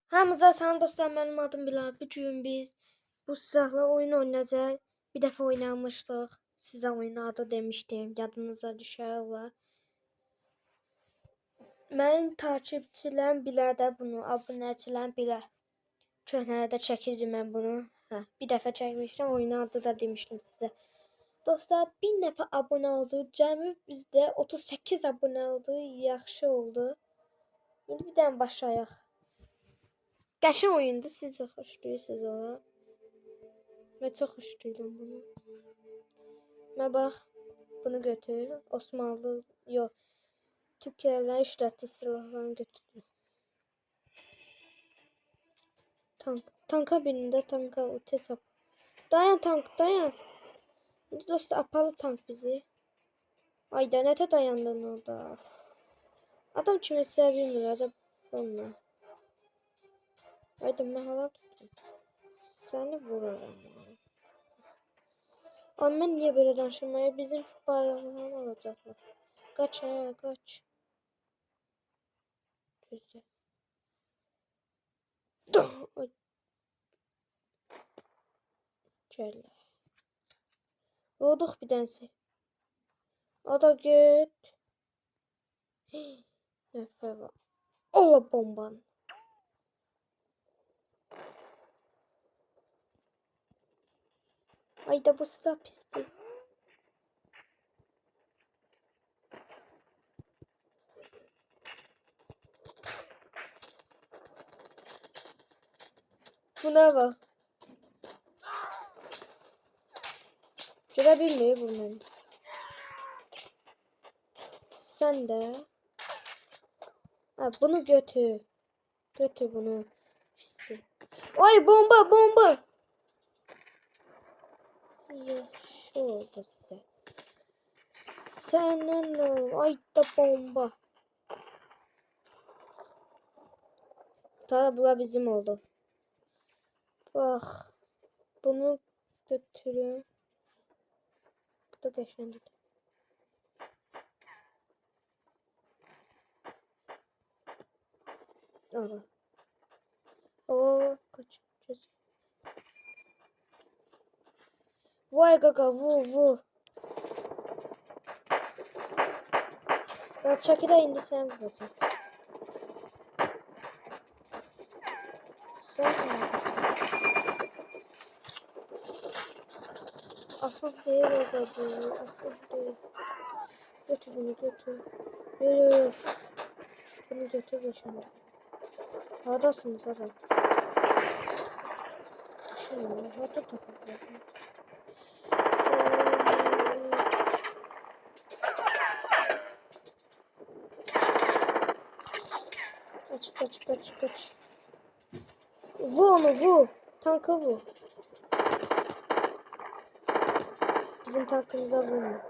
Hamıza salam dostlar, mənim adım Bilal. Bugün biz bu silahla oyun oynayacağız. Bir dəfə oynamışdıq. Sizə oyunun adı demişdim. Yadınıza düşər olar. Mənim takipçilərim bilər də bunu, abunəçilərim bilər. Köhnələrdə çəkirdim mən bunu. Bir dəfə çəkmişdim, oyunun adı da demişdim sizə. Dostlar, 1000 nəfər abunə oldu. Cəmi bizdə 38 abunə oldu. Yaxşı oldu. İndi bir dənə başlayaq. Qəşəng oyundur, siz də xoşlayırsınız ona. Mən çox xoşlayıram bunu. Mən bax, bunu götür. Osmanlı, yox. Türkiyəlilərin işlətdiyi silahlarını götürdüm. Tanka birində tanka tez yap. Dayan tank, dayan. İndi dost apalı tank bizi. Ayda nətə dayandın orada? Adam kimi sevmir, adam onunla. Ayda mən hala tuttum. Səni vururam. Ama mən niyə belə danışmaya? Bizim bayraqlarını alacaqlar. Kaç ha, kaç. Güzel. Şöyle. Vurduk bir tanesi. O da göt. Nefes var. Allah bomban. Ay da bu silah pisti. Buna bak. Görebilmiyor bunu. Sen de. Ha, bunu götür. Götür bunu. Pisti. Ay bomba bomba. Şu oldu size. Senin o. Ay da bomba. Tabi bu bizim oldu. Bak. Bunu götürün. Bu da geçendi. Allah. Oo, kaçacağız. Vay gaga vur. Ya çeki de indi sen vuracaksın. Sen asıl değil o gaga. Asıl değil. Götür bunu götür. Yürü. Bunu götür geçelim. Haradasınız hadi. Şimdi hadi takılın. Kaç. Vur onu vur. Tanka vur. Bizim tankımıza vurma.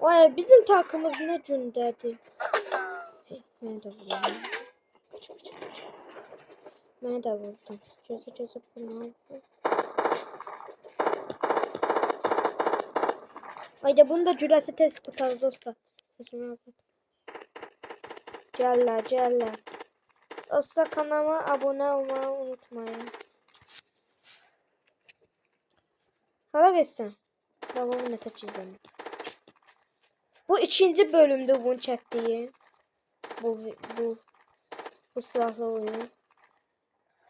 Vay bizim tankımız ne gündədir. Mən də vururum. Kaç. Mən də vurdum. Gözə bunu. Ayda bunu da cürəsi tez kurtardı dostlar. Sesini aldım. Gəllər. Dostlar kanalıma abone olmayı unutmayın. Hala geçsin. Babamı ne çizeyim. Bu ikinci bölümde bunu çektiğim. Bu silahlı oyun.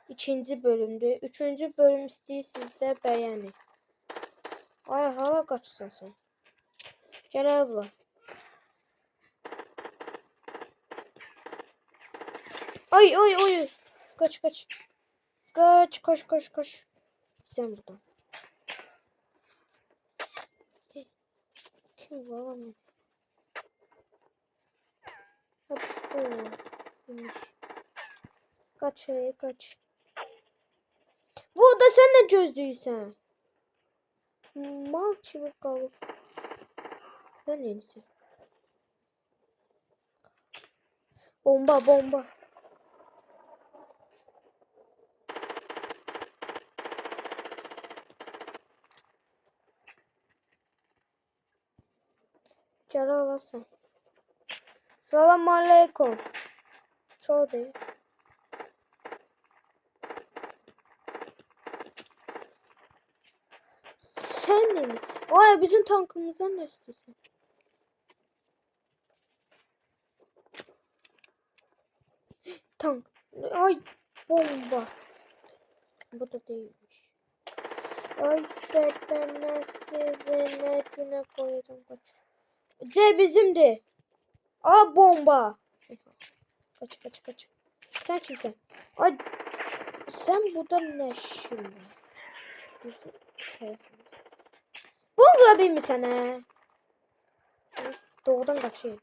İkinci bölümde. Üçüncü bölüm istəyirsiniz də beğenin. Ay hala kaçsın sen. Gel abla. Ay. Kaç. Koş. Sen buradan. Kim var lan? Kaç. Bu da sen ne gözlüysen. Mal kimi kalır. Ben yenisi. Bomba. Gel alasın. Selam aleyküm. Çoğu değil. Sen neyiniz? Vay bizim tankımızdan ne istiyorsun? Tank. Ay bomba. Bu da değilmiş. Ay ben sizi ne güne koyacağım kaç. C bizimdi. Aa bomba. Kaç. Sen kimsin? Ay sen burada ne işin var? Bizim telefonumuz. Bomba bir mi sana? Doğudan kaçıyor.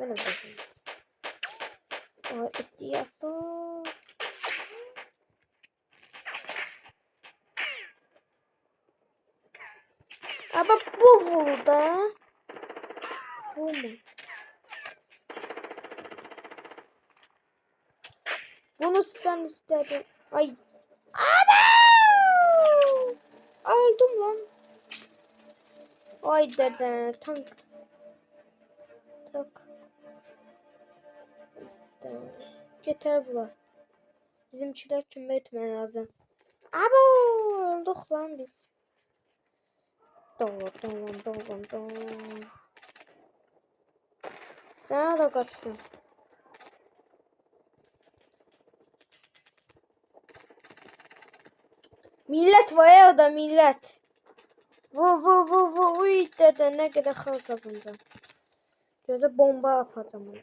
Ben de bakayım. Ay etti yaptı. Ama bu burada. Bu mu? Bunu sen istedin. Ay. Ana! Aldım lan. Ay dede tank. Tak. Yeter bu. Bizimkiler tüm etmen lazım. Abo öldük lan biz. Doğru. Sana da kaçsın. Millet var ya da millet. Uy dede ne kadar hal kazanacağım. Göze bomba atacağım onu.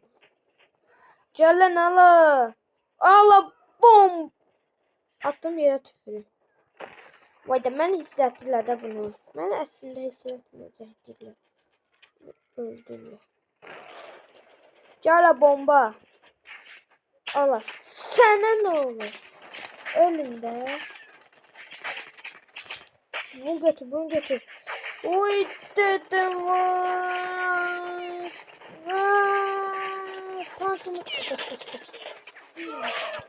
Gel lan ala. Ala bom. Attım yere tüfürü. Vay da mən hissettiler de bunu. Mən əslində hissetməyəcəkdirlər. Öldürürlər. Gələ bomba. Ala. Sənə nə olur? Ölümdə. Bunu götür. Uy dedim vay. Tankımı kaç.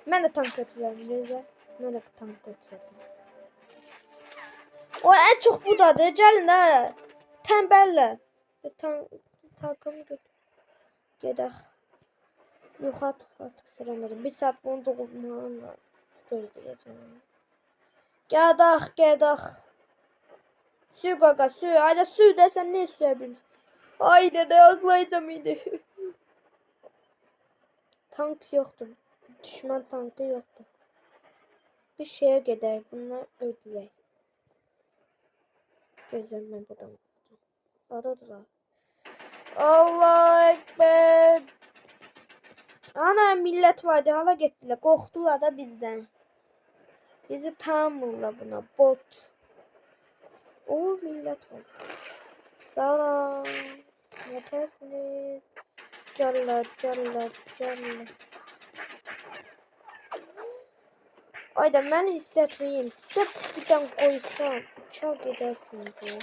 Mən də tank götürürəm bizə. Mən də tank götürəcəm. O en çok budadır. Gəlin də. Tənbəllər. Tankımı götür. Gedək. Yuxarı tıxıramazım. Bir saat bunu doğulmağımla gözləyəcəm. Gedək. Sür qaqa, sür. Hayda sür desən ne süyə bilmirsən? Hayda da ağlayacağım indi. Tank yoktur. Düşman tankı yoktur. Bir şeye gedək. Bunlar öldürək. Gözüm ben buradan. Adadılar. Allah ekber. Ana millet vardı hala getdiler. Qorxdular da bizden. Bizi tanımırlar buna bot. O millet var. Salam. Yetersiniz. Carlar. Ayda ben hissetmeyeyim. Sırf birden koysam çok edersiniz ya.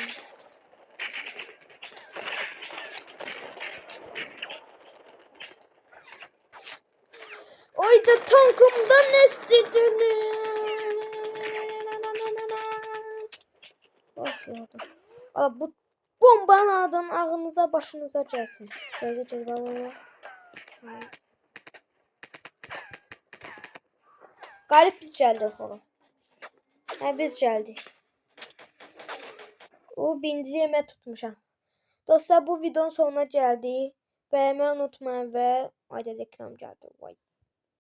Ayda tankımdan ne istediniz? Of ya. Aa, bu bombalardan ağınıza başınıza gelsin. Gözü baba. Galip biz geldik oğlum. Biz geldik. O birinci yemeği tutmuşam. Dostlar bu videonun sonuna geldik. Beğenmeyi unutmayın ve ayda reklam geldi. Vay.